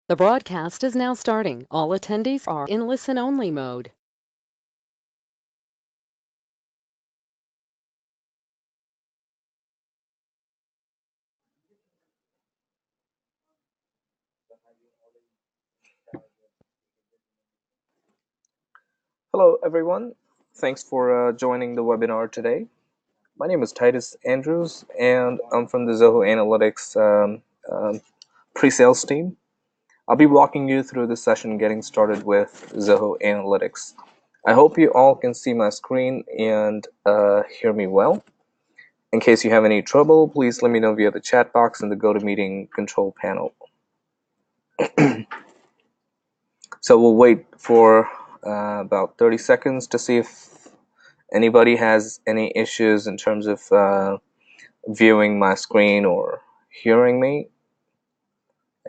The broadcast is now starting. All attendees are in listen-only mode. Hello, everyone. Thanks for joining the webinar today. My name is Titus Andrews, and I'm from the Zoho Analytics pre-sales team. I'll be walking you through this session getting started with Zoho Analytics. I hope you all can see my screen and hear me well. In case you have any trouble, please let me know via the chat box in the GoToMeeting control panel. So we'll wait for about 30 seconds to see if anybody has any issues in terms of viewing my screen or hearing me.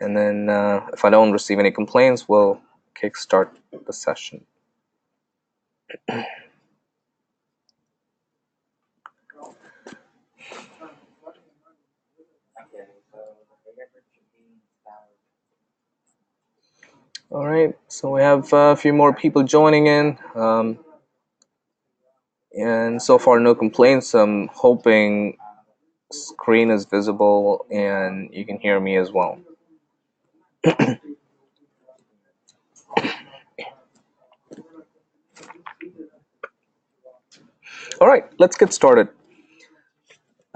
And then if I don't receive any complaints, we'll kickstart the session. All right, so we have a few more people joining in. And so far, no complaints. I'm hoping screen is visible and you can hear me as well. All right, let's get started.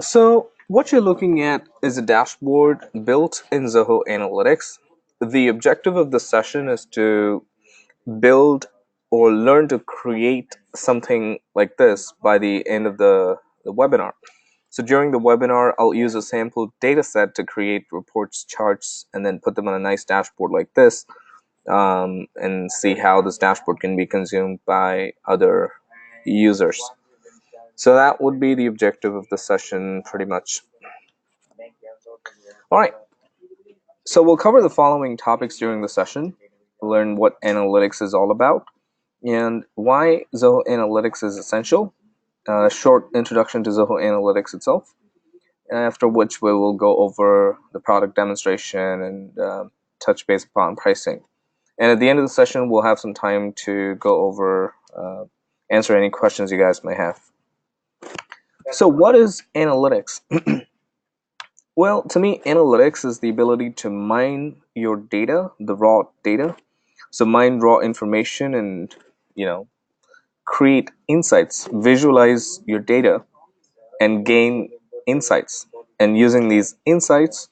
So what you're looking at is a dashboard built in Zoho Analytics. The objective of this session is to build or learn to create something like this by the end of the webinar. So during the webinar, I'll use a sample data set to create reports, charts, and then put them on a nice dashboard like this, and see how this dashboard can be consumed by other users. So that would be the objective of the session pretty much. All right. So we'll cover the following topics during the session. We'll learn what analytics is all about and why Zoho Analytics is essential. A short introduction to Zoho Analytics itself, after which we will go over the product demonstration and touch base upon pricing. And at the end of the session, we'll have some time to go over, answer any questions you guys may have. So what is analytics? Well, to me, analytics is the ability to mine your data, the raw data. So mine raw information and, create insights, visualize your data and gain insights. And using these insights,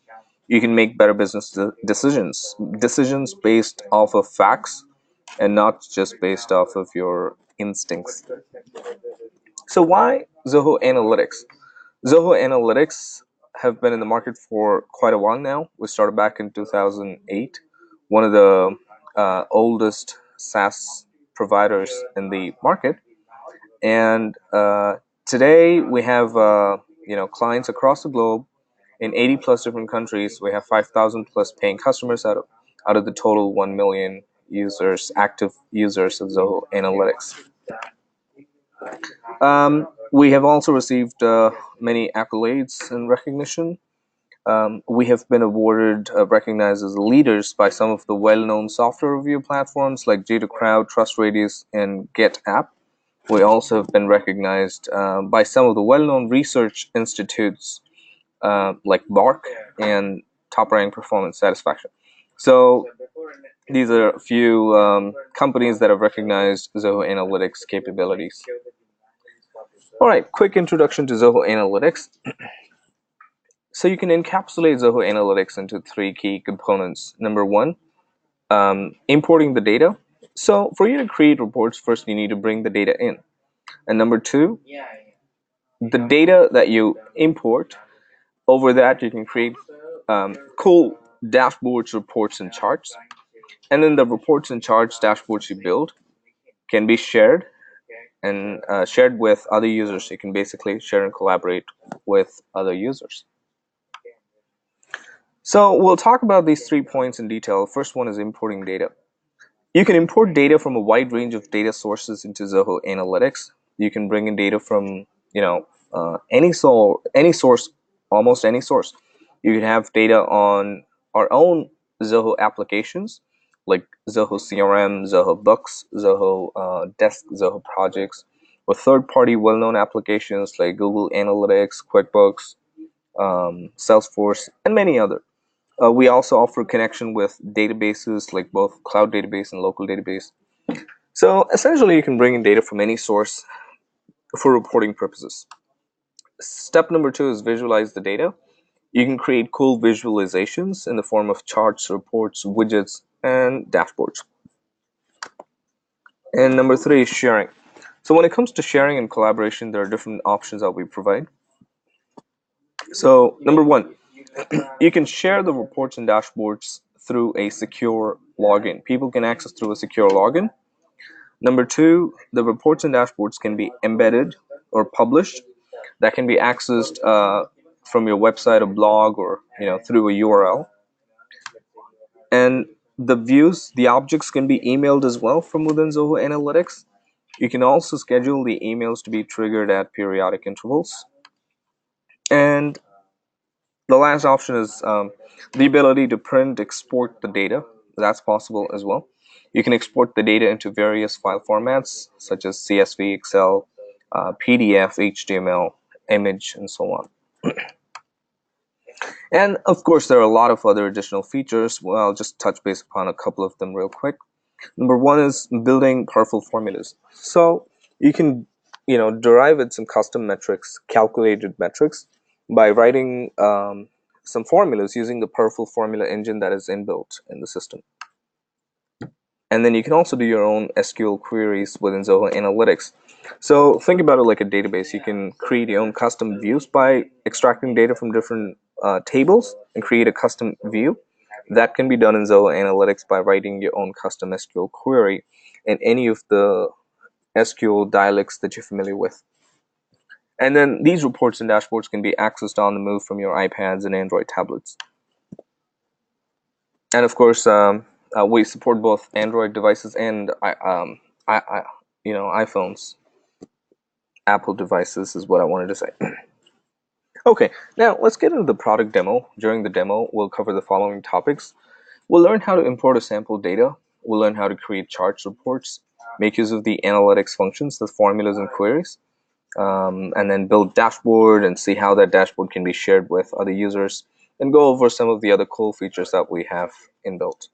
you can make better business decisions based off of facts and not just based off of your instincts. So why Zoho Analytics? Zoho Analytics have been in the market for quite a while now. We started back in 2008, one of the oldest SaaS providers in the market. And today we have clients across the globe in 80 plus different countries. We have 5,000 plus paying customers out of the total 1 million users, active users of Zoho Analytics. We have also received many accolades and recognition. We have been awarded, recognized as leaders by some of the well-known software review platforms like G2Crowd, TrustRadius, and GetApp. We also have been recognized by some of the well-known research institutes like BARC and Top Rank Performance Satisfaction. So these are a few companies that have recognized Zoho Analytics capabilities. All right, quick introduction to Zoho Analytics. So you can encapsulate Zoho Analytics into three key components. Number one, importing the data. So for you to create reports, first you need to bring the data in. And number two, the data that you import, over that you can create cool dashboards, reports, and charts. And then the reports and charts, dashboards you build can be shared and shared with other users. You can basically share and collaborate with other users. So we'll talk about these 3 points in detail. First one is importing data. You can import data from a wide range of data sources into Zoho Analytics. You can bring in data from any source, almost any source. You can have data on our own Zoho applications like Zoho CRM, Zoho Books, Zoho Desk, Zoho Projects, or third-party well-known applications like Google Analytics, QuickBooks, Salesforce, and many other. We also offer connection with databases like both cloud database and local database. So essentially, you can bring in data from any source for reporting purposes. Step number 2 is visualize the data. You can create cool visualizations in the form of charts, reports, widgets, and dashboards. And number 3 is sharing. So when it comes to sharing and collaboration, there are different options that we provide. So number 1, you can share the reports and dashboards through a secure login. People can access through a secure login. Number 2, the reports and dashboards can be embedded or published. That can be accessed from your website, a blog, or through a URL. And the views, the objects can be emailed as well from within Zoho Analytics. You can also schedule the emails to be triggered at periodic intervals. And the last option is the ability to print, export the data. That's possible as well. You can export the data into various file formats such as CSV, Excel, PDF, HTML, image, and so on. And of course, there are a lot of other additional features. Well, I'll just touch base upon a couple of them real quick. Number 1 is building powerful formulas. So you can, derive it some custom metrics, calculated metrics, by writing some formulas using the powerful formula engine that is inbuilt in the system. And then you can also do your own SQL queries within Zoho Analytics. So think about it like a database. You can create your own custom views by extracting data from different tables and create a custom view. That can be done in Zoho Analytics by writing your own custom SQL query in any of the SQL dialects that you're familiar with. And then these reports and dashboards can be accessed on the move from your iPads and Android tablets. And of course, we support both Android devices and iPhones. Apple devices is what I wanted to say. Okay, now let's get into the product demo. During the demo, we'll cover the following topics. We'll learn how to import a sample data. We'll learn how to create charts, reports, make use of the analytics functions, the formulas and queries, and then build dashboard and see how that dashboard can be shared with other users, and go over some of the other cool features that we have inbuilt.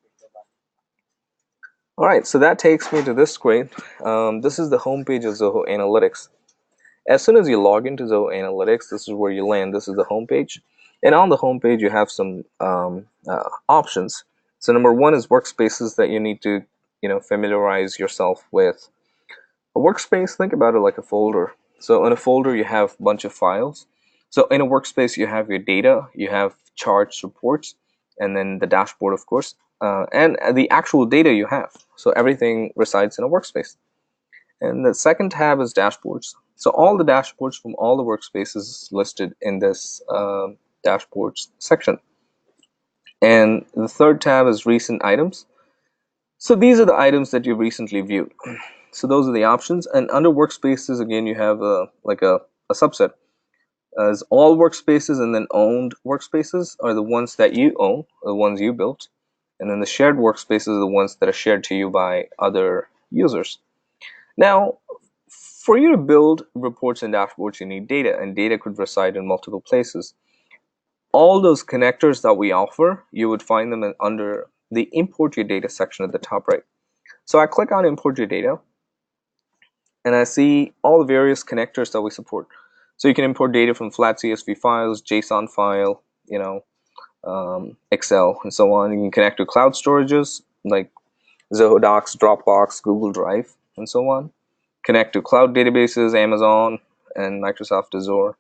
All right, so that takes me to this screen. This is the homepage of Zoho Analytics. As soon as you log into Zoho Analytics, this is where you land. This is the homepage. And on the homepage, you have some options. So number 1 is workspaces that you need to familiarize yourself with. A workspace, think about it like a folder. So in a folder, you have a bunch of files. So in a workspace, you have your data, you have charts, reports, and then the dashboard, of course, and the actual data you have. So everything resides in a workspace. And the second tab is dashboards. So all the dashboards from all the workspaces listed in this dashboards section. And the third tab is recent items. So these are the items that you recently viewed. So those are the options. And under workspaces, again, you have a subset. As all workspaces, and then owned workspaces are the ones that you own, the ones you built. And then the shared workspaces are the ones that are shared to you by other users. Now, for you to build reports and dashboards, you need data, and data could reside in multiple places. All those connectors that we offer, you would find them under the import your data section at the top right. So I click on import your data, and I see all the various connectors that we support. So you can import data from flat CSV files, JSON file, Excel, and so on. You can connect to cloud storages like Zoho Docs, Dropbox, Google Drive, and so on. Connect to cloud databases, Amazon, and Microsoft Azure.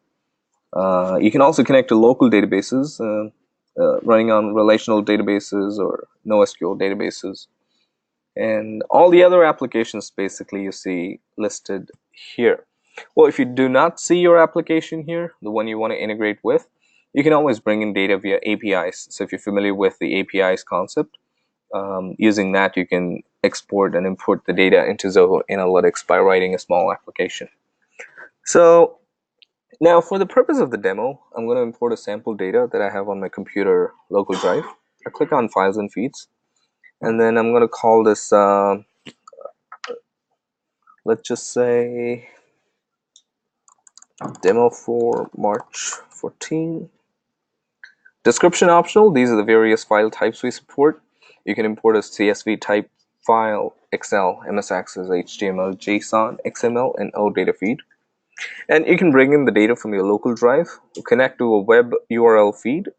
You can also connect to local databases running on relational databases or NoSQL databases. And all the other applications basically you see listed here. Well, if you do not see your application here, the one you want to integrate with, you can always bring in data via APIs. So if you're familiar with the APIs concept, using that you can export and import the data into Zoho Analytics by writing a small application. So now for the purpose of the demo, I'm going to import a sample data that I have on my computer local drive. I click on Files and Feeds, and then I'm going to call this, let's just say, demo for March 14. Description optional. These are the various file types we support. You can import a CSV type file, Excel, MS Access, HTML, JSON, XML, and OData feed. And you can bring in the data from your local drive, connect to a web URL feed.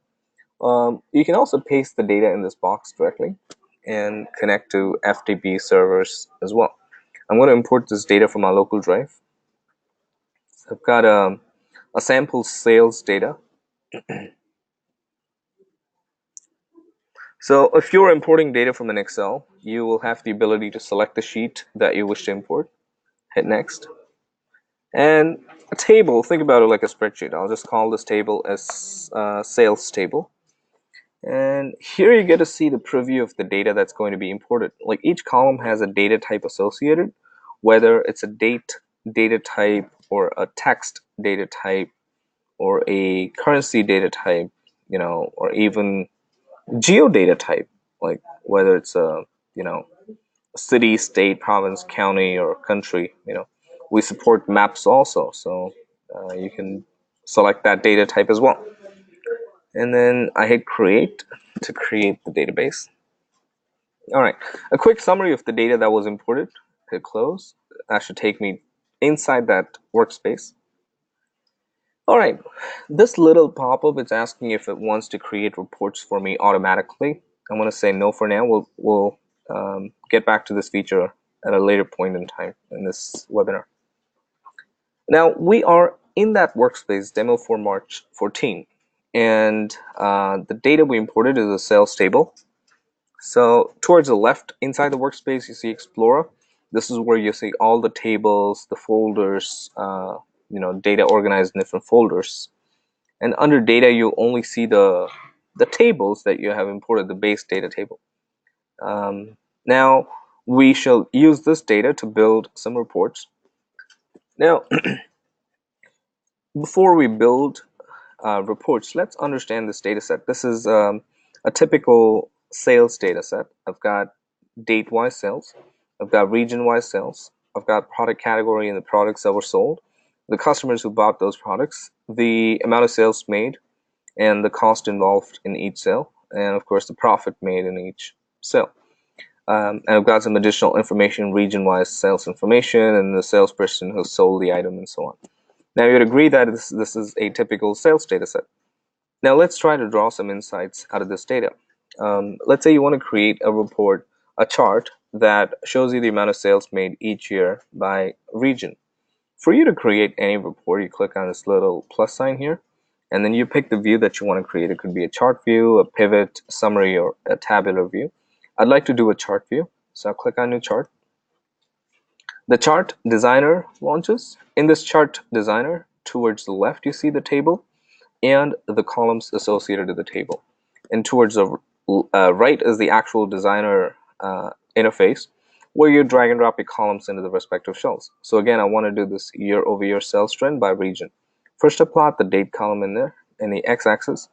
You can also paste the data in this box directly and connect to FTP servers as well. I'm going to import this data from our local drive. So I've got a sample sales data. So if you're importing data from an Excel, you will have the ability to select the sheet that you wish to import, hit next. And a table, think about it like a spreadsheet. I'll just call this table as sales table. And here you get to see the preview of the data that's going to be imported. Like each column has a data type associated, whether it's a date data type or a text data type or a currency data type, or even geodata type, like whether it's a, city, state, province, county, or country. We support maps also, so you can select that data type as well. And then I hit create to create the database. All right, a quick summary of the data that was imported. Hit close. That should take me inside that workspace. All right, this little pop-up is asking if it wants to create reports for me automatically. I'm going to say no for now. We'll get back to this feature at a later point in time in this webinar. Now we are in that workspace demo for March 14, and the data we imported is a sales table. So towards the left inside the workspace, you see Explorer. This is where you see all the tables, the folders, data organized in different folders. And under data, you only see the tables that you have imported, the base data table. Now we shall use this data to build some reports. Now, before we build reports, let's understand this data set. This is a typical sales data set. I've got date-wise sales, I've got region-wise sales, I've got product category and the products that were sold, the customers who bought those products, the amount of sales made, and the cost involved in each sale, and of course the profit made in each sale. And I've got some additional information, region-wise sales information, and the salesperson who sold the item, and so on. Now you'd agree that this is a typical sales data set. Now let's try to draw some insights out of this data. Let's say you want to create a report, a chart that shows you the amount of sales made each year by region. For you to create any report, you click on this little plus sign here, and then you pick the view that you want to create. It could be a chart view, a pivot, a summary, or a tabular view. I'd like to do a chart view, so I'll click on new chart. The chart designer launches. In this chart designer, towards the left, you see the table and the columns associated to the table. And towards the right is the actual designer interface, where you drag and drop your columns into the respective cells. So again, I want to do this year-over-year sales trend by region. First, I plot the date column in there in the x-axis,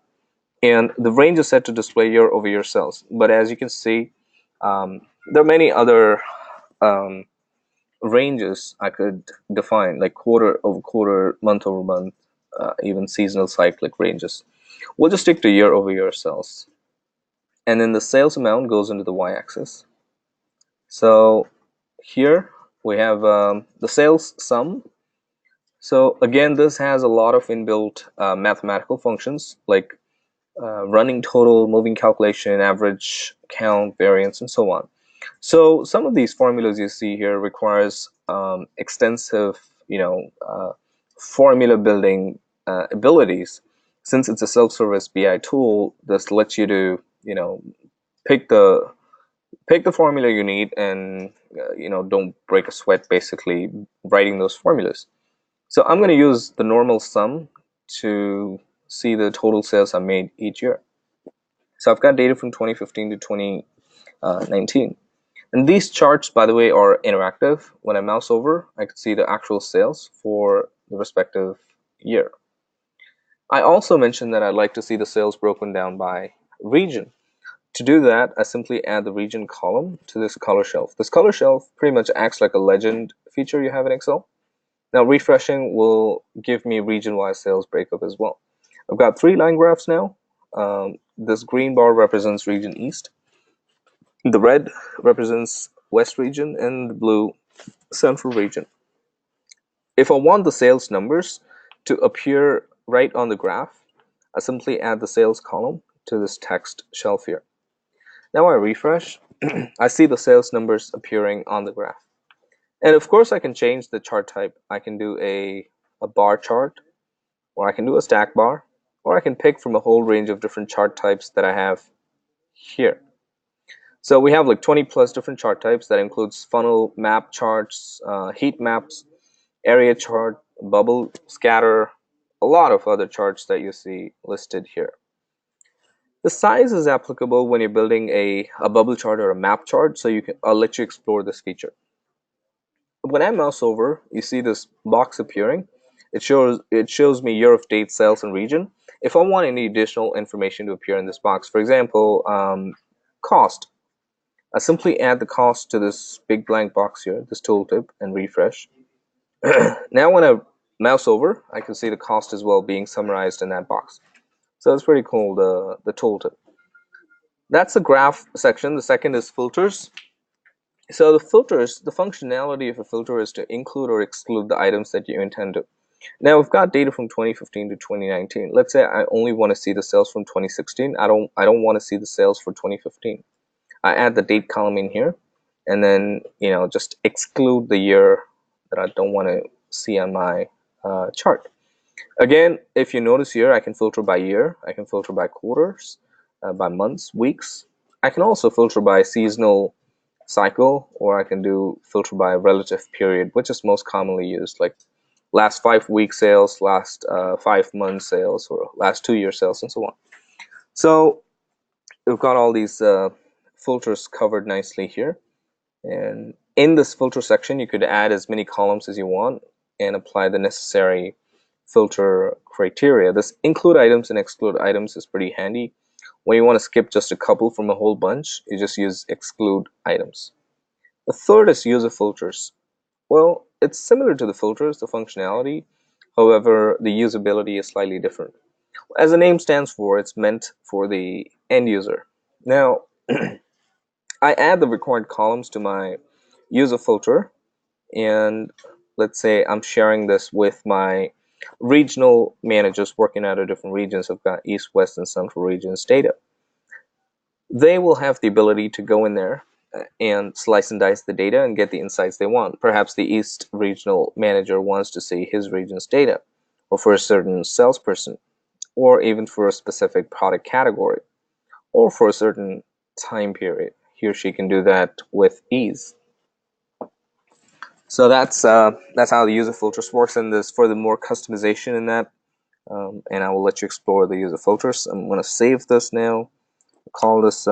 and the range is set to display year-over-year sales. But as you can see, there are many other ranges I could define, like quarter over quarter, month over month, even seasonal cyclic ranges. We'll just stick to year-over-year sales. And then the sales amount goes into the y-axis. So here we have the sales sum. So again, this has a lot of inbuilt mathematical functions like running total, moving calculation, average, count, variance, and so on. So some of these formulas you see here requires extensive, formula building abilities. Since it's a self-service BI tool, this lets you to, pick the formula you need and, don't break a sweat basically writing those formulas. So I'm going to use the normal sum to see the total sales I made each year. So I've got data from 2015 to 2019. And these charts, by the way, are interactive. When I mouse over, I can see the actual sales for the respective year. I also mentioned that I'd like to see the sales broken down by region. To do that, I simply add the region column to this color shelf. This color shelf pretty much acts like a legend feature you have in Excel. Now refreshing will give me region-wise sales breakup as well. I've got 3 line graphs now. This green bar represents region East, the red represents West region, and the blue Central region. If I want the sales numbers to appear right on the graph, I simply add the sales column to this text shelf here. Now I refresh, I see the sales numbers appearing on the graph. And of course I can change the chart type. I can do a bar chart, or I can do a stack bar, or I can pick from a whole range of different chart types that I have here. So we have like 20 plus different chart types. That includes funnel, map charts, heat maps, area chart, bubble, scatter, a lot of other charts that you see listed here. The size is applicable when you're building a bubble chart or a map chart, so I'll let you explore this feature. When I mouse over, you see this box appearing. It shows me year of date, sales, and region. If I want any additional information to appear in this box, for example, cost, I simply add the cost to this big blank box here, this tooltip, and refresh. Now when I mouse over, I can see the cost as well being summarized in that box. So it's pretty cool, the tooltip. That's the graph section. The second is filters. So the filters, the functionality of a filter is to include or exclude the items that you intend to. Now we've got data from 2015 to 2019. Let's say I only want to see the sales from 2016. I don't want to see the sales for 2015. I add the date column in here, and then just exclude the year that I don't want to see on my chart. Again, if you notice here, I can filter by year, I can filter by quarters, by months, weeks. I can also filter by seasonal cycle, or I can do filter by relative period, which is most commonly used, like last 5 week sales, last 5 month sales, or last 2 year sales, and so on. So we've got all these filters covered nicely here. And in this filter section, you could add as many columns as you want and apply the necessary filter criteria. This include items and exclude items is pretty handy. When you want to skip just a couple from a whole bunch, you just use exclude items. The third is user filters. Well, it's similar to the filters, the functionality. However, the usability is slightly different. As the name stands for, it's meant for the end user. Now, I add the required columns to my user filter, and let's say I'm sharing this with my regional managers working out of different regions. I've got East, West, and Central regions data. They will have the ability to go in there and slice and dice the data and get the insights they want. Perhaps the East regional manager wants to see his region's data, or for a certain salesperson, or even for a specific product category, or for a certain time period. He or she can do that with ease. So that's how the user filters works, and there's further more customization in that. And I will let you explore the user filters. I'm going to save this now. Call this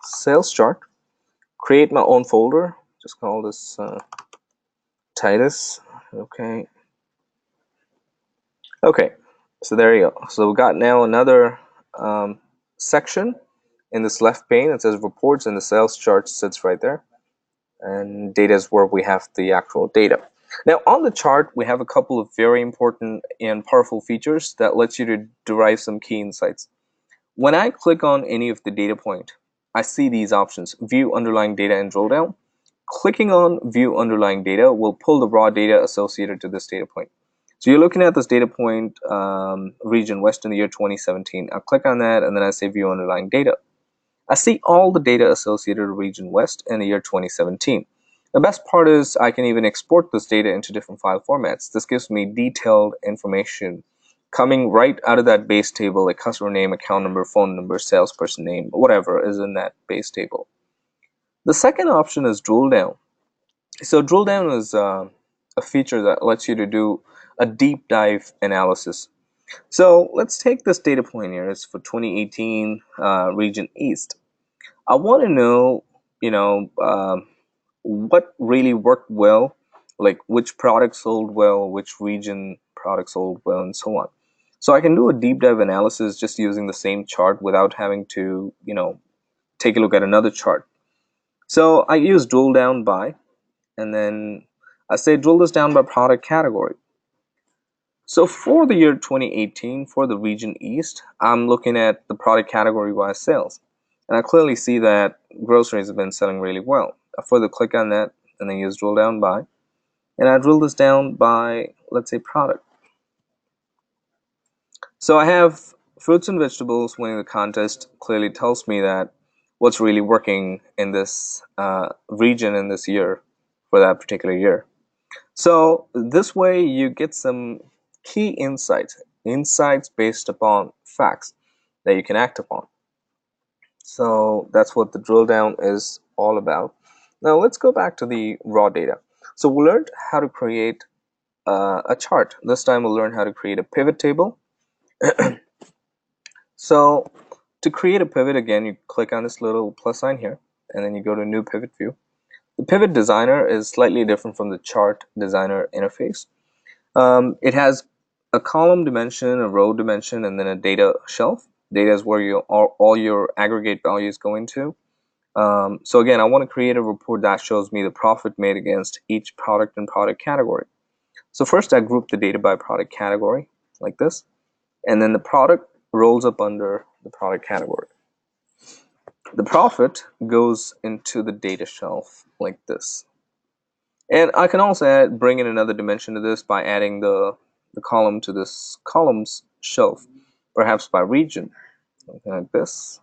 sales chart. Create my own folder. Just call this Titus. Okay. Okay. So there you go. So we got now another section in this left pane. It says reports, and the sales chart sits right there. And data is where we have the actual data. Now on the chart, we have a couple of very important and powerful features that lets you to derive some key insights. When I click on any of the data point, I see these options: view underlying data and drill down. Clicking on view underlying data will pull the raw data associated to this data point. So you're looking at this data point, region West in the year 2017. I'll click on that, and then I say view underlying data. I see all the data associated with region West in the year 2017. The best part is I can even export this data into different file formats. This gives me detailed information coming right out of that base table, like customer name, account number, phone number, salesperson name, whatever is in that base table. The second option is drill down. So drill down is a feature that lets you to do a deep dive analysis. So let's take this data point here. It's for 2018 region East. I want to know, what really worked well, like which product sold well, which region product sold well, and so on. So I can do a deep dive analysis just using the same chart without having to, take a look at another chart. So I use drill down by, and then I say drill this down by product category. So for the year 2018, for the region East, I'm looking at the product category wise sales. And I clearly see that groceries have been selling really well. I further click on that and then use drill down by. And I drill this down by, let's say, product. So I have fruits and vegetables winning the contest. Clearly tells me that what's really working in this region in this year for that particular year. So this way you get some key insights based upon facts that you can act upon. So that's what the drill down is all about. Now let's go back to the raw data. So we learned how to create a chart. This time we'll learn how to create a pivot table. So to create a pivot, again, you click on this little plus sign here, and then you go to new pivot view. The pivot designer is slightly different from the chart designer interface. It has a column dimension, a row dimension, and then a data shelf. Data is where all your aggregate values go into. So again, I want to create a report that shows me the profit made against each product and product category. So first I group the data by product category like this, and then the product rolls up under the product category. The profit goes into the data shelf like this. And I can also bring in another dimension to this by adding the column to this columns shelf, perhaps by region, something like this.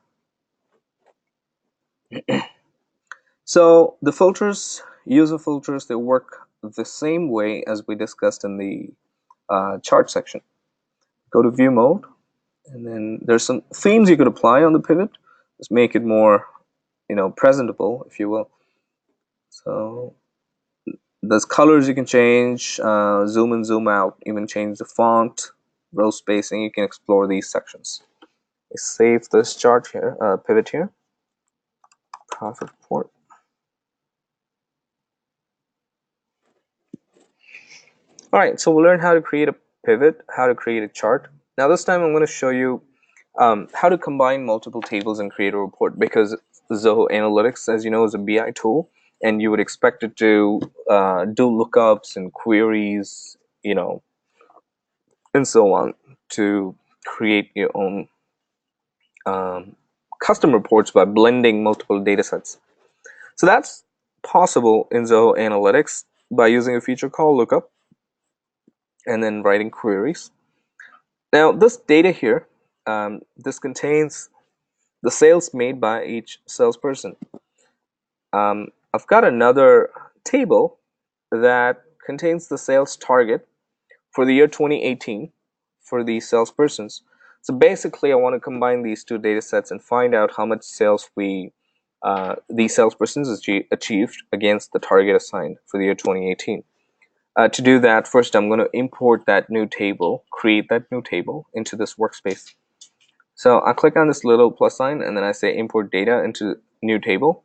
So the filters, user filters, they work the same way as we discussed in the chart section. Go to view mode, and then there's some themes you could apply on the pivot. Just make it more, presentable, if you will. So there's colors you can change, zoom in, zoom out, even change the font, row spacing. You can explore these sections. I save this chart here, pivot here, profit report. All right, so we'll learn how to create a pivot, how to create a chart. Now this time I'm going to show you how to combine multiple tables and create a report, because Zoho Analytics, as you know, is a BI tool, and you would expect it to do lookups and queries, and so on, to create your own custom reports by blending multiple data sets. So that's possible in Zoho Analytics by using a feature called lookup and then writing queries. Now this data here, this contains the sales made by each salesperson. I've got another table that contains the sales target for the year 2018 for these salespersons. So basically, I want to combine these two data sets and find out how much sales these salespersons achieved against the target assigned for the year 2018. To do that, first I'm going to import that new table, create that new table into this workspace. So I click on this little plus sign, and then I say import data into new table,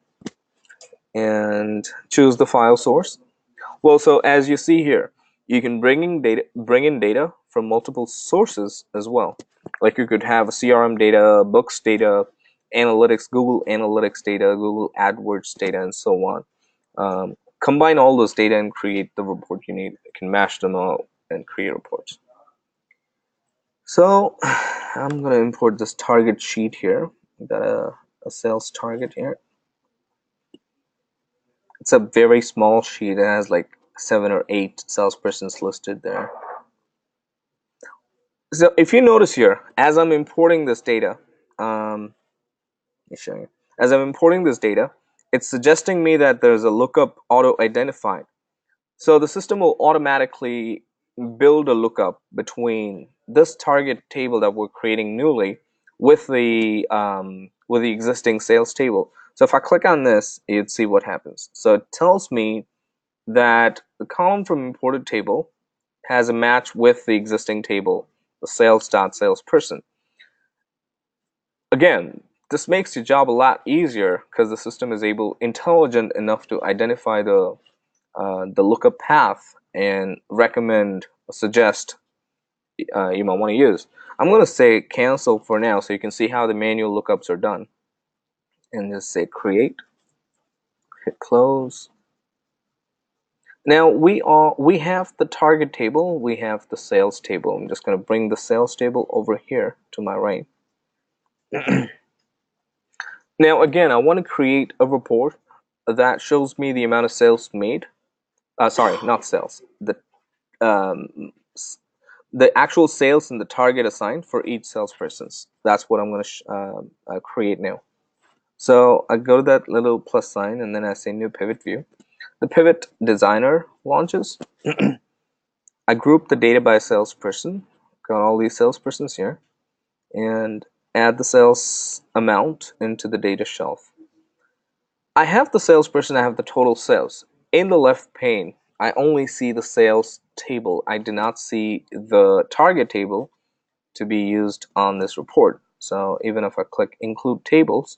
and choose the file source. Well, so as you see here, you can bring in data from multiple sources as well. Like you could have a CRM data, books data, analytics, Google Analytics data, Google AdWords data, and so on. Combine all those data and create the report you need. You can mash them all and create reports. So I'm going to import this target sheet here. We've got a sales target here. It's a very small sheet. It has like 7 or 8 salespersons listed there. So if you notice here, as I'm importing this data, let me show you. As I'm importing this data, it's suggesting me that there's a lookup auto-identified. So the system will automatically build a lookup between this target table that we're creating newly with the existing sales table. So if I click on this, you'd see what happens. So it tells me that the column from imported table has a match with the existing table, the sales.salesperson. Again, this makes your job a lot easier because the system is intelligent enough to identify the lookup path and recommend or suggest you might want to use. I'm going to say cancel for now so you can see how the manual lookups are done. and just say create, hit close. Now we have the target table, we have the sales table. I'm just going to bring the sales table over here to my right. Now again, I want to create a report that shows me the amount of sales made. Sorry, not sales. Um, the actual sales and the target assigned for each salesperson. That's what I'm going to create now. So I go to that little plus sign and then I say new pivot view. The pivot designer launches. I group the data by salesperson. Got all these salespersons here, and add the sales amount into the data shelf. I have the salesperson, I have the total sales. In the left pane, I only see the sales table. I do not see the target table to be used on this report. So even if I click include tables,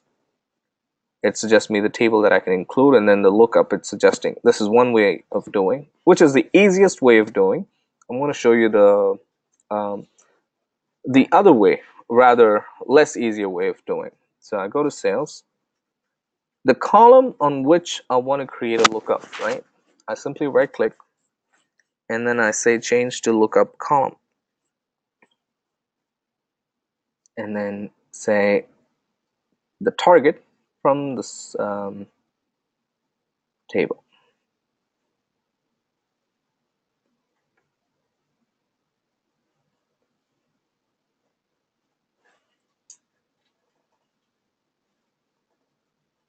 it suggests me the table that I can include, and then the lookup it's suggesting. This is one way of doing, which is the easiest way of doing. I'm going to show you the other way, rather less easier way of doing. So I go to sales. The column on which I want to create a lookup, right? I simply right click and then I say change to lookup column. And then say the target from this table.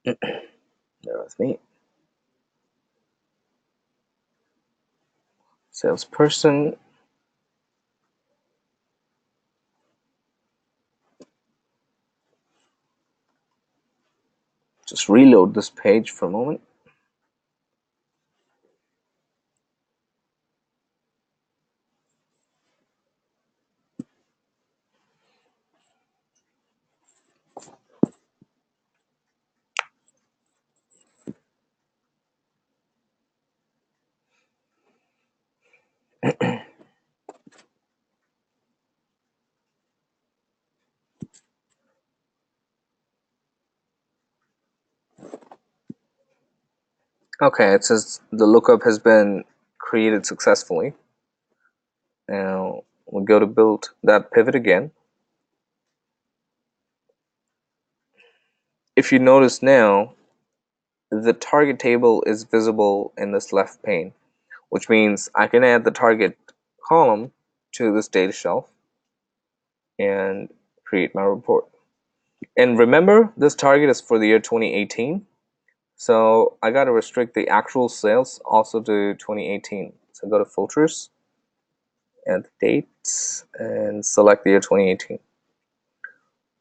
There with me. Salesperson. Just reload this page for a moment. Okay, it says the lookup has been created successfully. Now we'll go to build that pivot again. If you notice now, the target table is visible in this left pane, which means I can add the target column to this data shelf and create my report. And remember, this target is for the year 2018. So I got to restrict the actual sales also to 2018. So go to filters and dates and select the year 2018.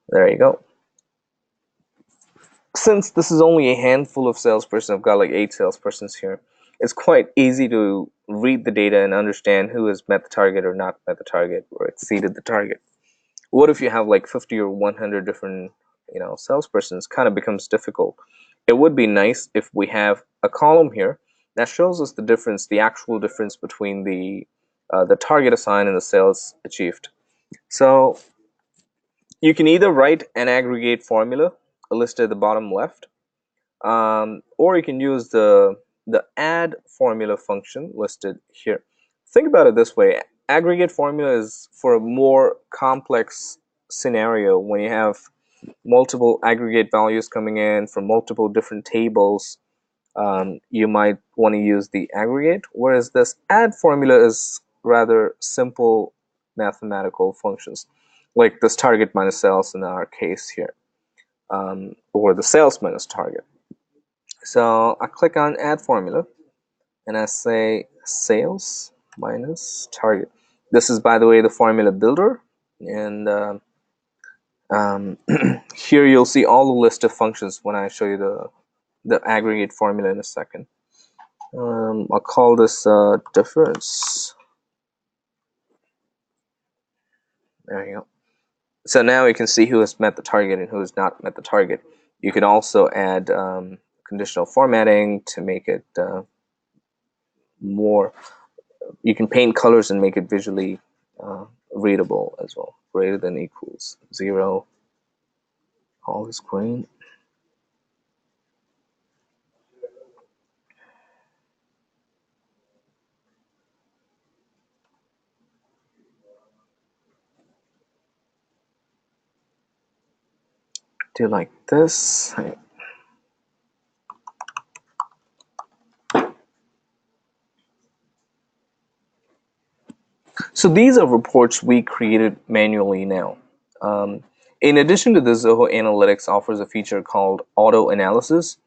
There you go. Since this is only a handful of salespersons, I've got like 8 salespersons here, it's quite easy to read the data and understand who has met the target or not met the target or exceeded the target. What if you have like 50 or 100 different salespersons? Kind of becomes difficult. It would be nice if we have a column here that shows us the difference, the actual difference between the target assigned and the sales achieved. So you can either write an aggregate formula listed at the bottom left, or you can use the add formula function listed here. Think about it this way. Aggregate formula is for a more complex scenario when you have multiple aggregate values coming in from multiple different tables. You might want to use the aggregate, whereas this add formula is rather simple mathematical functions, like this target minus sales in our case here, or the sales minus target. So I click on add formula and I say sales minus target. This is, by the way, the formula builder, and here you'll see all the list of functions when I show you the aggregate formula in a second. I'll call this difference. There you go. So now you can see who has met the target and who has not met the target. You can also add conditional formatting to make it more. You can paint colors and make it visually readable as well. Greater than equals 0. All is green. do like this. So these are reports we created manually now. Um, in addition to this, Zoho Analytics offers a feature called auto analysis.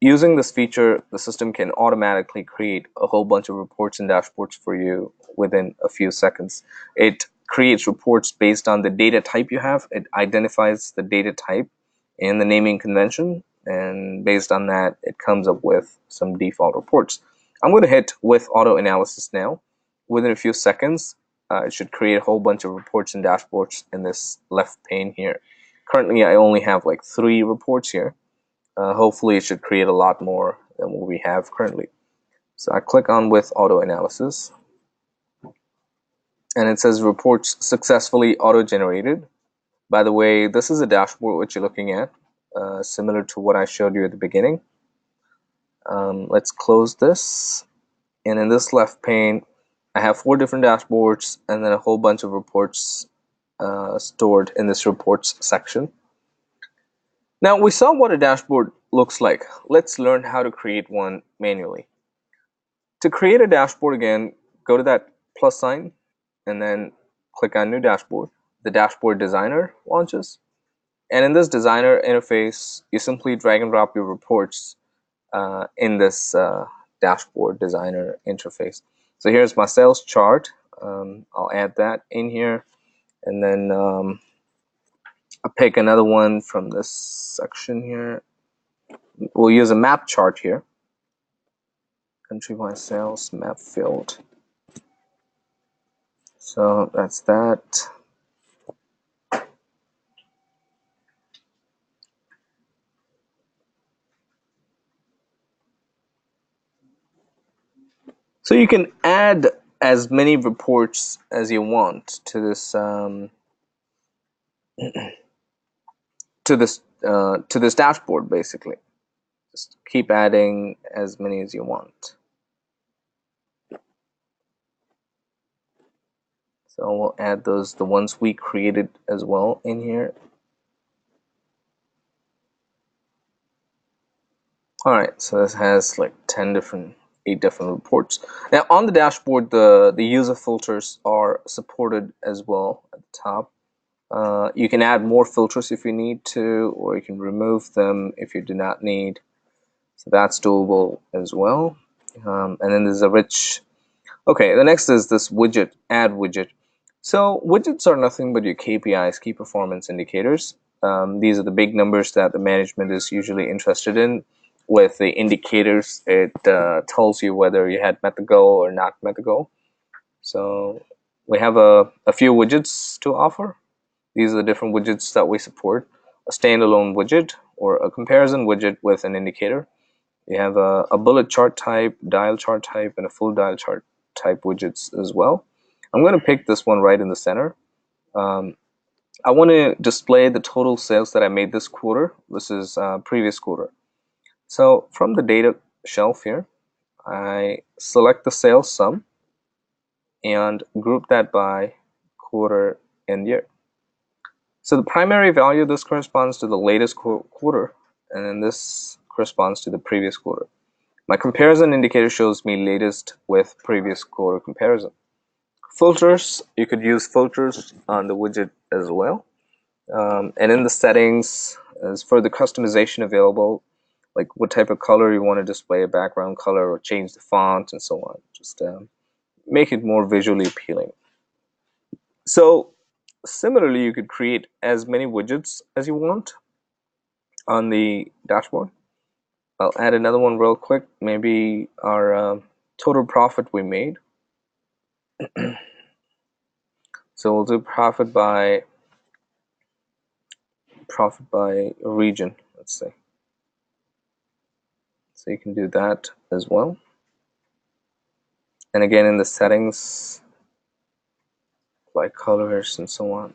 Using this feature, the system can automatically create a whole bunch of reports and dashboards for you within a few seconds. It creates reports based on the data type you have. It identifies the data type and the naming convention, and based on that, it comes up with some default reports. I'm going to hit with auto analysis now. Within a few seconds, it should create a whole bunch of reports and dashboards in this left pane here. Currently, I only have like 3 reports here. Hopefully it should create a lot more than what we have currently. So I click on with auto analysis, and it says reports successfully auto generated. By the way, this is a dashboard which you're looking at, similar to what I showed you at the beginning. Let's close this, and in this left pane I have 4 different dashboards and then a whole bunch of reports stored in this reports section. Now we saw what a dashboard looks like. Let's learn how to create one manually. To create a dashboard, again, go to that plus sign and then click on New Dashboard. The Dashboard Designer launches. And in this designer interface, you simply drag and drop your reports in this Dashboard Designer interface. So here's my sales chart. I'll add that in here. And then I'll pick another one from this section here. We'll use a map chart here. Country-wide sales map field. So that's that. So you can add as many reports as you want to this to this dashboard. Basically, just keep adding as many as you want. So we'll add the ones we created as well in here. All right, so this has like 8 different reports. Now on the dashboard, the user filters are supported as well at the top. You can add more filters if you need to, or you can remove them if you do not need. So that's doable as well. And then there's a rich. Okay, the next is this widget, add widget. So widgets are nothing but your KPIs, key performance indicators. These are the big numbers that the management is usually interested in. With the indicators, it tells you whether you had met the goal or not met the goal. So we have a few widgets to offer. These are the different widgets that we support. A standalone widget or a comparison widget with an indicator. You have a bullet chart type, dial chart type, and a full dial chart type widgets as well. I'm going to pick this one right in the center. I want to display the total sales that I made this quarter versus previous quarter. So from the data shelf here, I select the sales sum and group that by quarter and year. So the primary value, this corresponds to the latest quarter, and then this corresponds to the previous quarter. My comparison indicator shows me latest with previous quarter comparison. Filters, you could use filters on the widget as well. And in the settings, as further customization available, like what type of color you want to display, a background color, or change the font and so on. Just make it more visually appealing. So similarly, you could create as many widgets as you want on the dashboard. I'll add another one real quick, maybe our total profit we made. So we'll do profit by region, let's say. So you can do that as well. And again, in the settings, like colors and so on.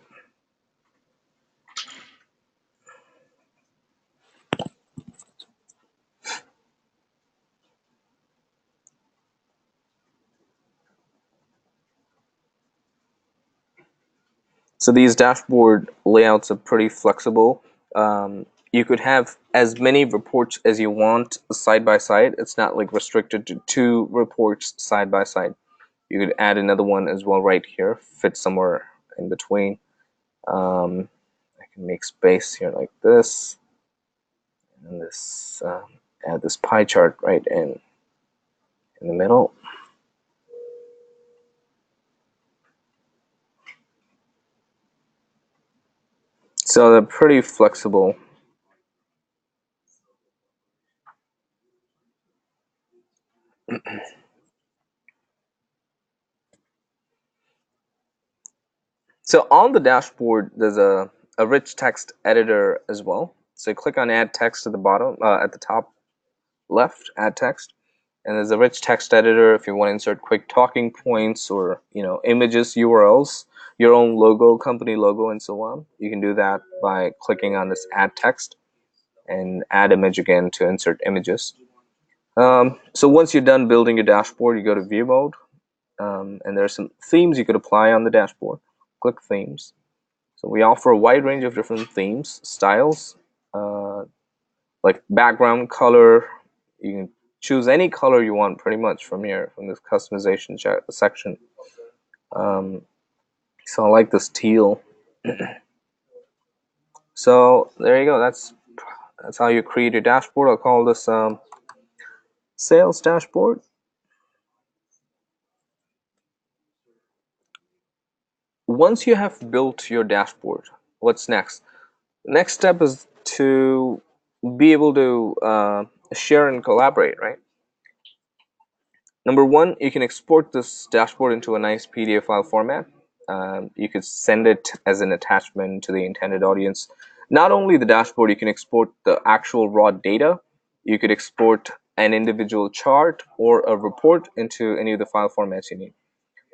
So these dashboard layouts are pretty flexible. You could have as many reports as you want side by side. It's not like restricted to 2 reports side by side. You could add another one as well right here, fit somewhere in between. I can make space here like this, and this add this pie chart right in the middle. So they're pretty flexible. So on the dashboard, there's a rich text editor as well. So you click on add text at the bottom, at the top left, add text. And there's a rich text editor if you want to insert quick talking points or images, URLs, your own logo, company logo, and so on. You can do that by clicking on this add text and add image again to insert images. So once you're done building your dashboard, you go to view mode, and there are some themes you could apply on the dashboard. Click themes. So we offer a wide range of different themes, styles, like background color. You can choose any color you want pretty much from here, from this customization section. So I like this teal. So there you go. That's how you create your dashboard. I'll call this sales dashboard. Once you have built your dashboard, what's next? The next step is to be able to share and collaborate, right? Number one, you can export this dashboard into a nice PDF file format. You could send it as an attachment to the intended audience. Not only the dashboard, you can export the actual raw data. You could export an individual chart or a report into any of the file formats you need.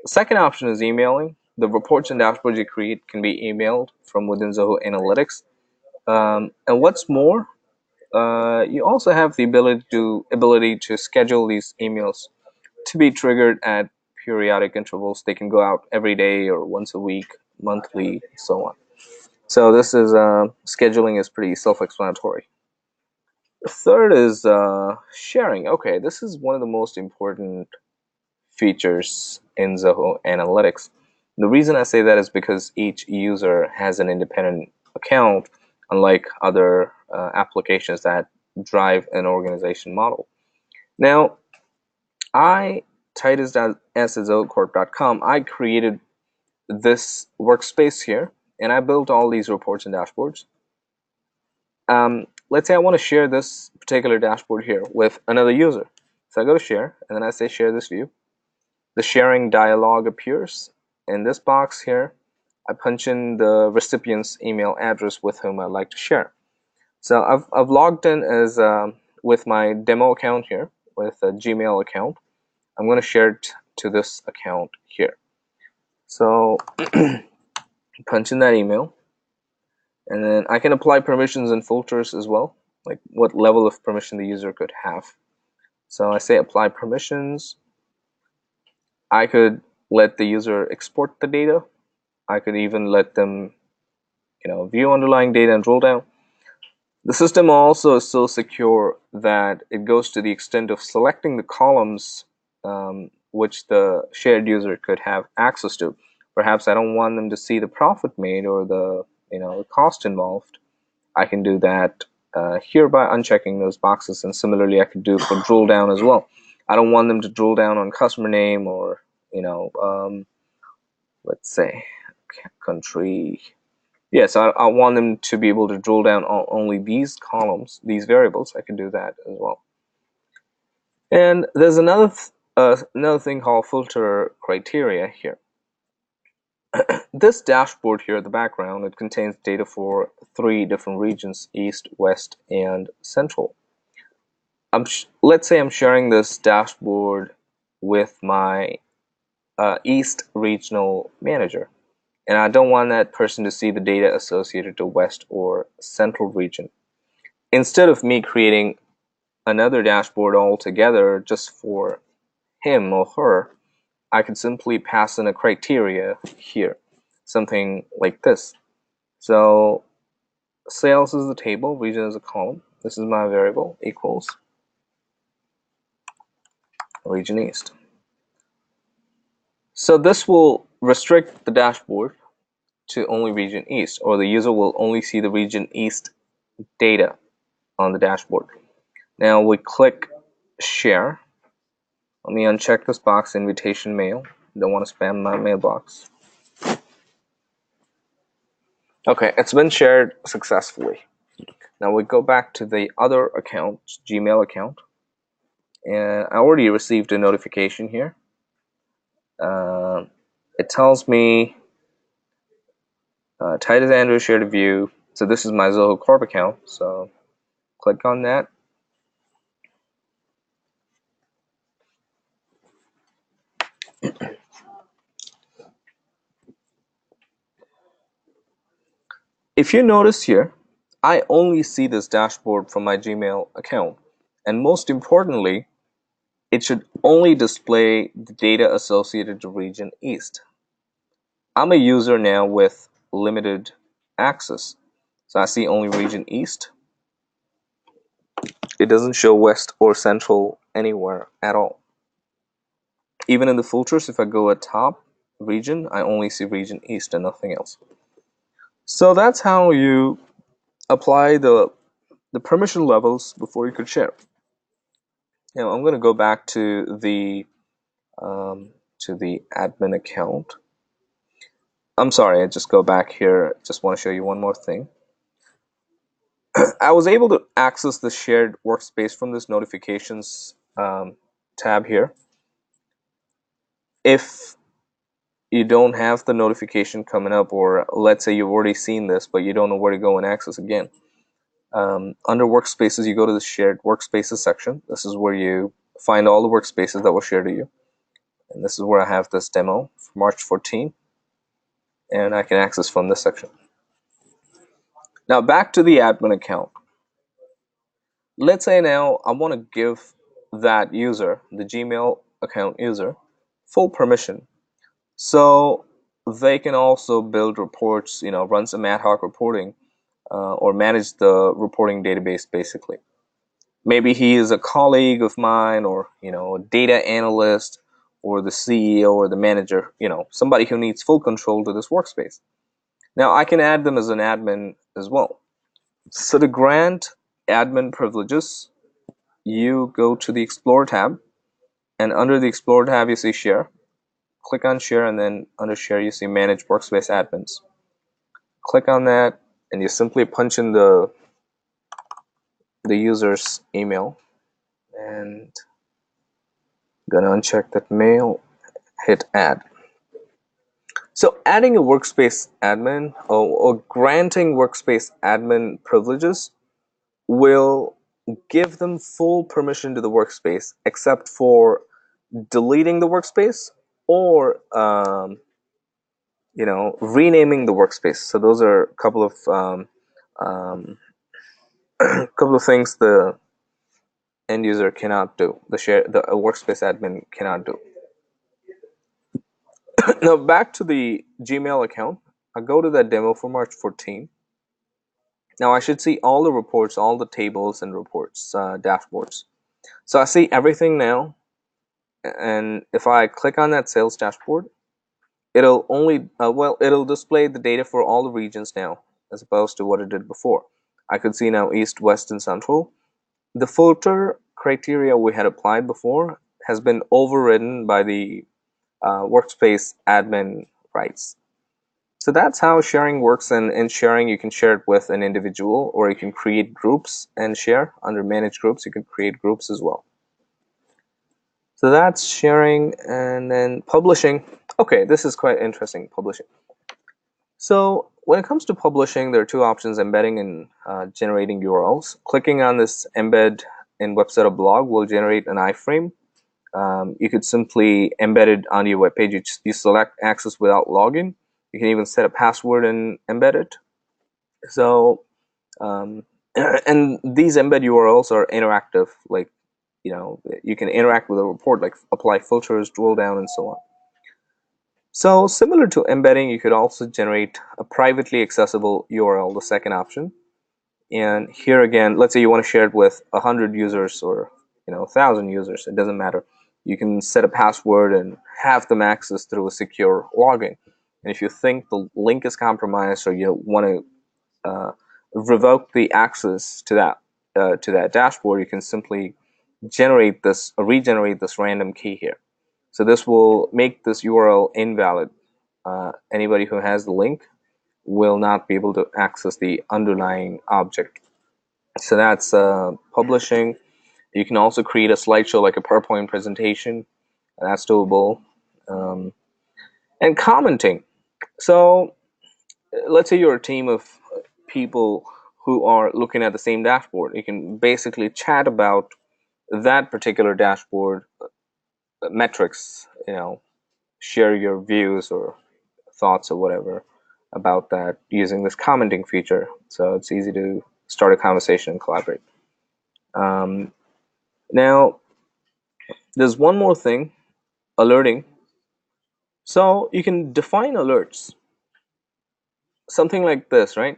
The second option is emailing. The reports and dashboards you create can be emailed from within Zoho Analytics. And what's more, you also have the ability to schedule these emails to be triggered at periodic intervals. They can go out every day or once a week, monthly, so on. So this is scheduling is pretty self-explanatory. The third is sharing. Okay, this is one of the most important features in Zoho Analytics. The reason I say that is because each user has an independent account, unlike other applications that drive an organization model. Now, I, Titus at zohocorp.com, I created this workspace here, and I built all these reports and dashboards. Let's say I want to share this particular dashboard here with another user. So I go to share, and then I say share this view. The sharing dialog appears. In this box here, I punch in the recipient's email address with whom I'd like to share. So I've logged in as with my demo account here, with a Gmail account. I'm going to share it to this account here. So punch in that email, and then I can apply permissions and filters as well, like what level of permission the user could have. So I say apply permissions. I could let the user export the data. I could even let them, view underlying data and drill down. The system also is so secure that it goes to the extent of selecting the columns which the shared user could have access to. Perhaps I don't want them to see the profit made or the cost involved. I can do that here by unchecking those boxes, and similarly I could do for drill down as well. I don't want them to drill down on customer name or let's say country. Yes, I want them to be able to drill down on only these columns, these variables. I can do that as well. And there's another thing called filter criteria here. This dashboard here, the background, it contains data for 3 different regions: East, West, and Central. Let's say I'm sharing this dashboard with my East regional manager, and I don't want that person to see the data associated to West or Central region. Instead of me creating another dashboard altogether just for him or her, I could simply pass in a criteria here, something like this. So sales is the table, region is a column. This is my variable equals region east. So this will restrict the dashboard to only region east, or the user will only see the region east data on the dashboard. Now we click share. Let me uncheck this box, invitation mail. Don't want to spam my mailbox. Okay, it's been shared successfully. Now we go back to the other account, Gmail account, and I already received a notification here. It tells me Titus Andrew shared a view. So this is my Zoho Corp account. So click on that. If you notice here, I only see this dashboard from my Gmail account. And most importantly, it should only display the data associated to region east. I'm a user now with limited access. So I see only region east. It doesn't show west or central anywhere at all. Even in the filters, if I go at top region, I only see region east and nothing else. So that's how you apply the permission levels before you could share. Now I'm going to go back to the admin account. I'm sorry, I just go back here. Just want to show you one more thing. I was able to access the shared workspace from this notifications tab here. If you don't have the notification coming up, or let's say you've already seen this but you don't know where to go and access again, under workspaces you go to the shared workspaces section. This is where you find all the workspaces that were shared to you, and this is where I have this demo for March 14, and I can access from this section. Now back to the admin account. Let's say now I want to give that user, the Gmail account user, full permission, so they can also build reports, run some ad hoc reporting, or manage the reporting database basically. Maybe he is a colleague of mine, or a data analyst, or the CEO or the manager, somebody who needs full control to this workspace. Now I can add them as an admin as well. So to grant admin privileges, you go to the Explore tab, and under the Explore tab you see Share. Click on Share, and then under Share you see Manage Workspace Admins. Click on that, and you simply punch in the user's email, and gonna uncheck that mail, hit Add. So adding a workspace admin, or granting workspace admin privileges, will give them full permission to the workspace except for deleting the workspace, or renaming the workspace. So those are a couple of couple of things the end user cannot do, the workspace admin cannot do. Now back to the Gmail account, I go to that demo for March 14. Now I should see all the reports, all the tables and reports, dashboards. So I see everything now, and if I click on that sales dashboard, it'll only it'll display the data for all the regions now, as opposed to what it did before. I could see now east, west, and central. The filter criteria we had applied before has been overridden by the workspace admin rights. So that's how sharing works, and in sharing you can share it with an individual, or you can create groups and share. Under manage groups you can create groups as well. So that's sharing. And then publishing. Okay, this is quite interesting, publishing. So when it comes to publishing, there are two options: embedding and generating URLs. Clicking on this embed in Websetup blog will generate an iframe. You could simply embed it on your web page. You select access without login. You can even set a password and embed it. So and these embed URLs are interactive, like you can interact with a report, like apply filters, drill down, and so on. So similar to embedding, you could also generate a privately accessible URL, the second option. And here again, let's say you want to share it with 100 users or 1,000 users. It doesn't matter. You can set a password and have them access through a secure login. And if you think the link is compromised or you want to revoke the access to that dashboard, you can simply regenerate this random key here. So this will make this URL invalid. Anybody who has the link will not be able to access the underlying object. So that's publishing. You can also create a slideshow like a PowerPoint presentation. That's doable. And commenting. So let's say you're a team of people who are looking at the same dashboard. You can basically chat about that particular dashboard metrics, share your views or thoughts or whatever about that using this commenting feature. So it's easy to start a conversation and collaborate. Now, there's one more thing, alerting. So you can define alerts, something like this, right?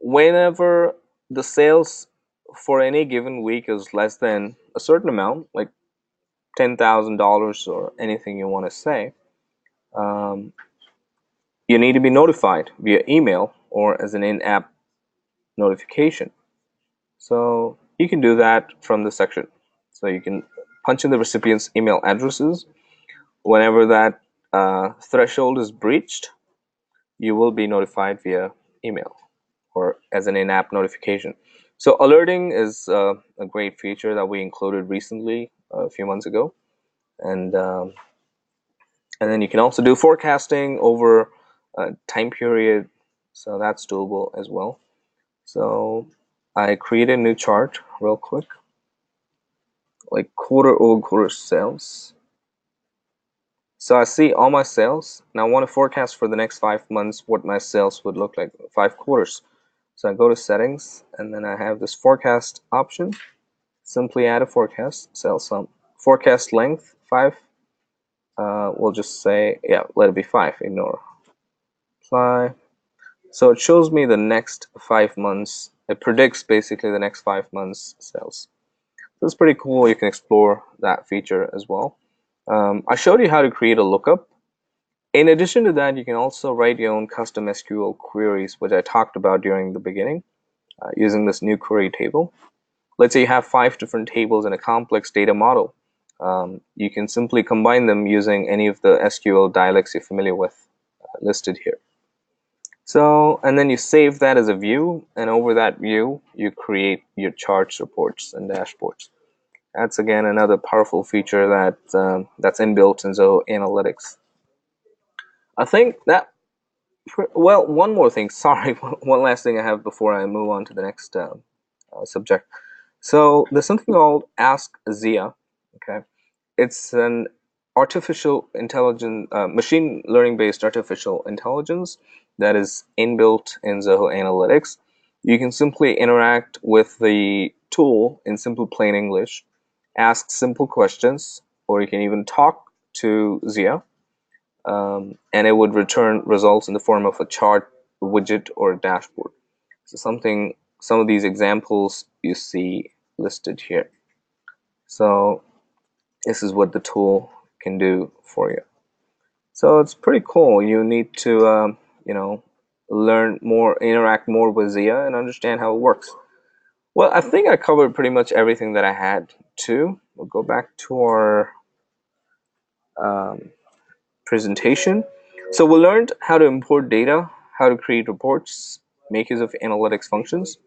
Whenever the sales for any given week is less than a certain amount, like $10,000 or anything you want to say, um, you need to be notified via email or as an in-app notification. So you can do that from the section. So you can punch in the recipient's email addresses. Whenever that threshold is breached, you will be notified via email or as an in-app notification. So alerting is a great feature that we included recently, a few months ago, and then you can also do forecasting over a time period, so that's doable as well. So I created a new chart real quick, like quarter-over-quarter sales. So I see all my sales, and I want to forecast for the next 5 months what my sales would look like, 5 quarters. So I go to settings, and then I have this forecast option. Simply add a forecast, sales sum. Forecast length, 5. We'll just say, yeah, let it be 5, ignore. Apply. So it shows me the next 5 months. It predicts basically the next 5 months sales. So it's pretty cool. You can explore that feature as well. I showed you how to create a lookup. In addition to that, you can also write your own custom SQL queries, which I talked about during the beginning, using this new query table. Let's say you have 5 different tables in a complex data model. You can simply combine them using any of the SQL dialects you're familiar with listed here. So, and then you save that as a view, and over that view, you create your charts, reports, and dashboards. That's again another powerful feature that's inbuilt in Zoho Analytics. I think that, well, one more thing. Sorry, one last thing I have before I move on to the next subject. So there's something called Ask Zia. Okay, it's an artificial intelligence, machine learning based artificial intelligence that is inbuilt in Zoho Analytics. You can simply interact with the tool in simple plain English, ask simple questions, or you can even talk to Zia, and it would return results in the form of a chart, a widget, or a dashboard. So some of these examples you see listed here. So this is what the tool can do for you. So it's pretty cool. You need to, learn more, interact more with Zia, and understand how it works. Well, I think I covered pretty much everything that I had to. We'll go back to our presentation. So we learned how to import data, how to create reports, make use of analytics functions.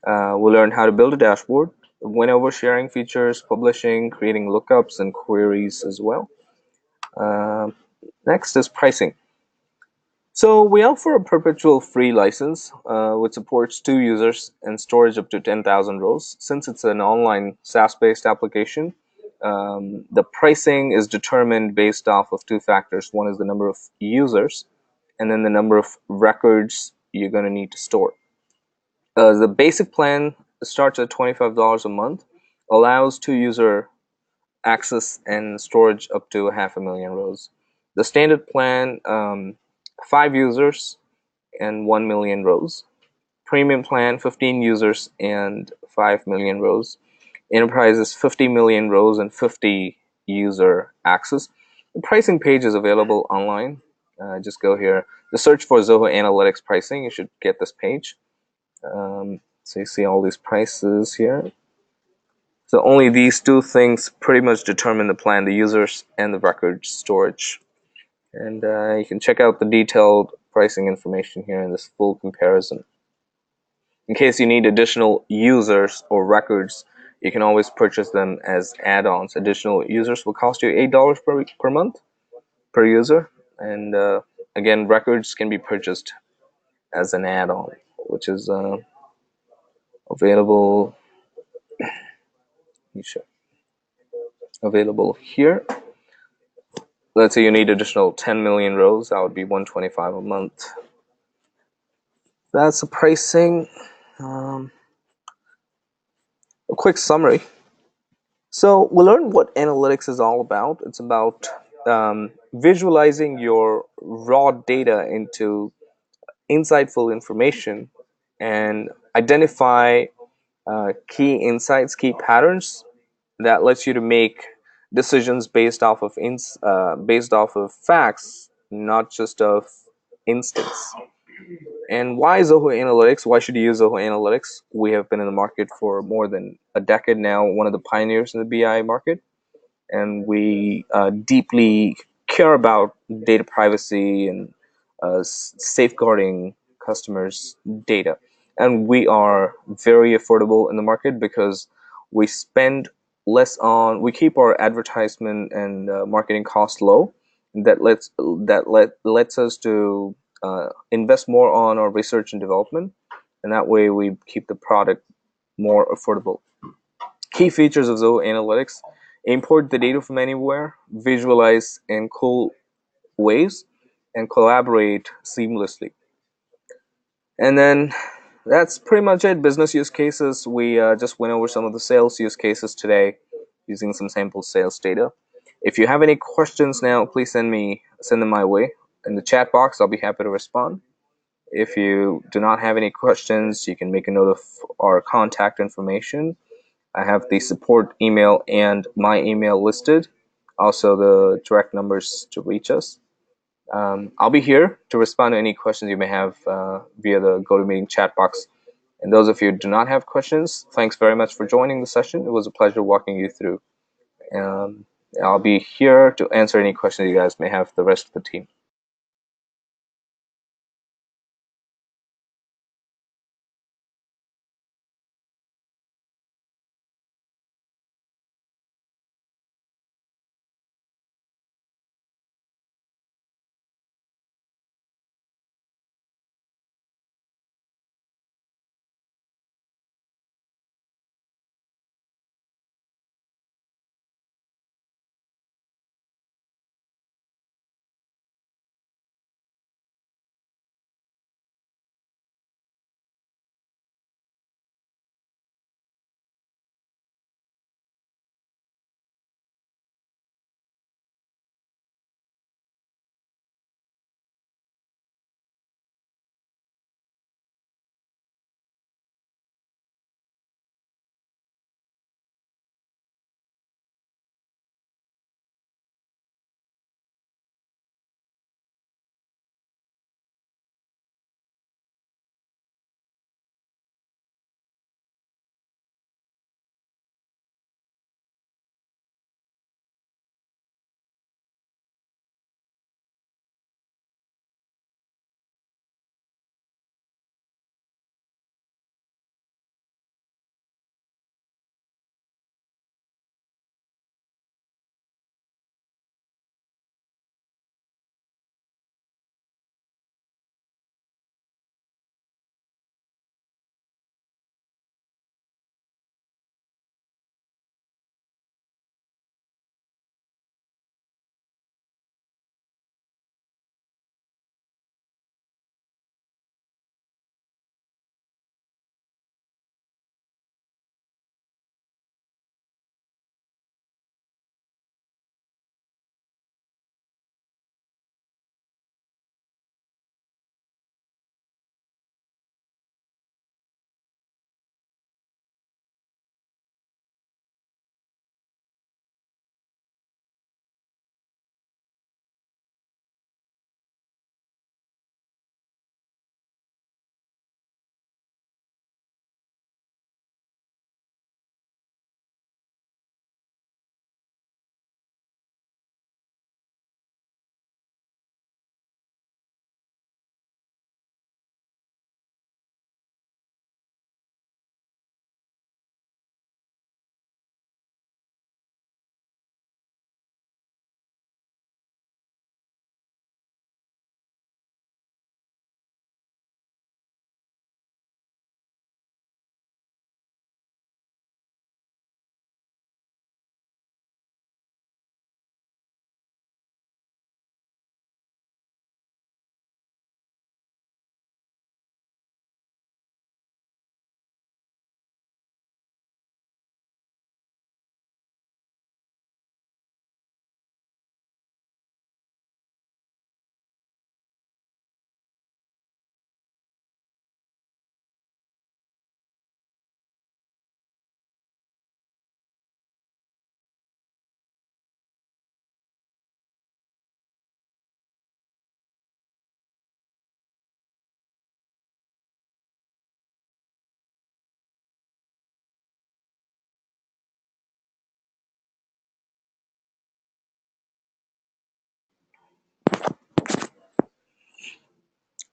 We learned how to build a dashboard, went over sharing features, publishing, creating lookups and queries as well. Next is pricing. So we offer a perpetual free license, which supports 2 users and storage up to 10,000 rows. Since it's an online SaaS-based application, the pricing is determined based off of 2 factors. One is the number of users, and then the number of records you're going to need to store. The basic plan starts at $25 a month, allows 2 user access and storage up to 500,000 rows. The standard plan, 5 users and 1 million rows. Premium plan, 15 users and 5 million rows. Enterprise is 50 million rows and 50 user access. The pricing page is available online. Just go here. The search for Zoho Analytics pricing. You should get this page. So you see all these prices here. So only these two things pretty much determine the plan, the users and the record storage. And you can check out the detailed pricing information here in this full comparison. In case you need additional users or records, you can always purchase them as add-ons. Additional users will cost you $8 per month per user. And again, records can be purchased as an add-on, which is available here. Let's say you need additional 10 million rows, that would be $125 a month. That's the pricing. A quick summary. So we'll learn what analytics is all about. It's about visualizing your raw data into insightful information and identify key insights, key patterns that lets you to make decisions based off of facts, not just of instincts. And why Zoho Analytics? Why should you use Zoho Analytics? We have been in the market for more than a decade now, one of the pioneers in the BI market, and we deeply care about data privacy and safeguarding customers' data. And we are very affordable in the market because we spend we keep our advertisement and marketing costs low. That lets us to invest more on our research and development, and that way we keep the product more affordable. Key features of Zoho Analytics: import the data from anywhere, visualize in cool ways, and collaborate seamlessly. And then that's pretty much it. Business use cases. We just went over some of the sales use cases today using some sample sales data. If you have any questions now, please send them my way in the chat box. I'll be happy to respond. If you do not have any questions, you can make a note of our contact information. I have the support email and my email listed, also the direct numbers to reach us. I'll be here to respond to any questions you may have via the GoToMeeting chat box. And those of you who do not have questions, thanks very much for joining the session. It was a pleasure walking you through. I'll be here to answer any questions you guys may have, the rest of the team.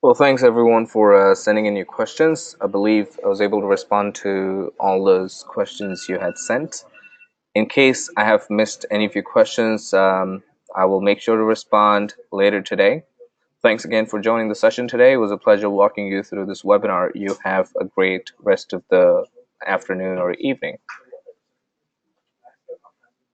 Well, thanks everyone for sending in your questions. I believe I was able to respond to all those questions you had sent. In case I have missed any of your questions, I will make sure to respond later today. Thanks again for joining the session today. It was a pleasure walking you through this webinar. You have a great rest of the afternoon or evening.